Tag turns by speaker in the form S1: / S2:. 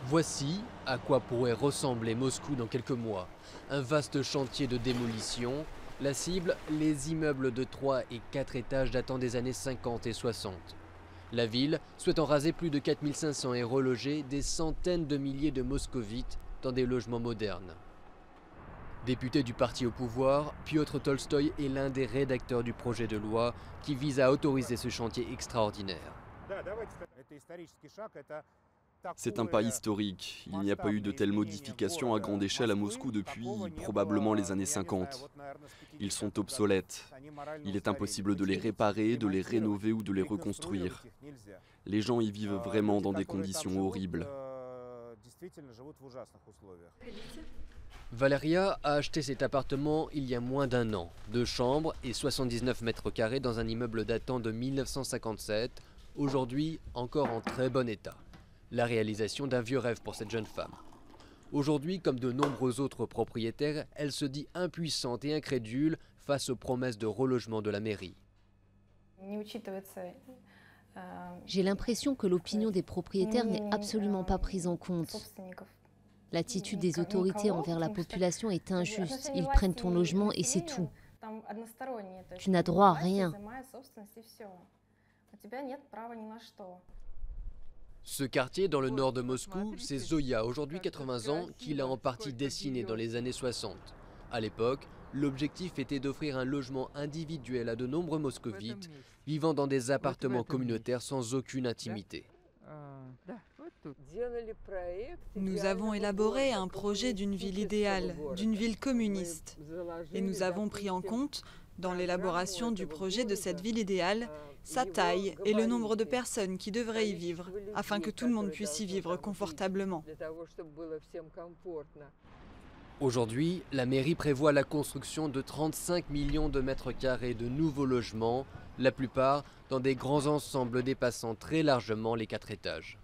S1: Voici à quoi pourrait ressembler Moscou dans quelques mois. Un vaste chantier de démolition. La cible, les immeubles de 3 et 4 étages datant des années 50 et 60. La ville souhaite en raser plus de 4500 et reloger des centaines de milliers de moscovites dans des logements modernes. Député du parti au pouvoir, Piotr Tolstoï est l'un des rédacteurs du projet de loi qui vise à autoriser ce chantier extraordinaire.
S2: C'est un pas historique. Il n'y a pas eu de telles modifications à grande échelle à Moscou depuis probablement les années 50. Ils sont obsolètes. Il est impossible de les réparer, de les rénover ou de les reconstruire. Les gens y vivent vraiment dans des conditions horribles.
S1: Valeria a acheté cet appartement il y a moins d'un an. 2 chambres et 79 mètres carrés dans un immeuble datant de 1957, aujourd'hui encore en très bon état. La réalisation d'un vieux rêve pour cette jeune femme. Aujourd'hui, comme de nombreux autres propriétaires, elle se dit impuissante et incrédule face aux promesses de relogement de la mairie.
S3: J'ai l'impression que l'opinion des propriétaires n'est absolument pas prise en compte. L'attitude des autorités envers la population est injuste. Ils prennent ton logement et c'est tout. Tu n'as droit à rien.
S1: Ce quartier dans le nord de Moscou, c'est Zoya, aujourd'hui 80 ans, qui l'a en partie dessiné dans les années 60. À l'époque, l'objectif était d'offrir un logement individuel à de nombreux moscovites vivant dans des appartements communautaires sans aucune intimité.
S4: Nous avons élaboré un projet d'une ville idéale, d'une ville communiste. Et nous avons pris en compte, dans l'élaboration du projet de cette ville idéale, sa taille et le nombre de personnes qui devraient y vivre, afin que tout le monde puisse y vivre confortablement.
S1: Aujourd'hui, la mairie prévoit la construction de 35 millions de mètres carrés de nouveaux logements, la plupart dans des grands ensembles dépassant très largement les 4 étages.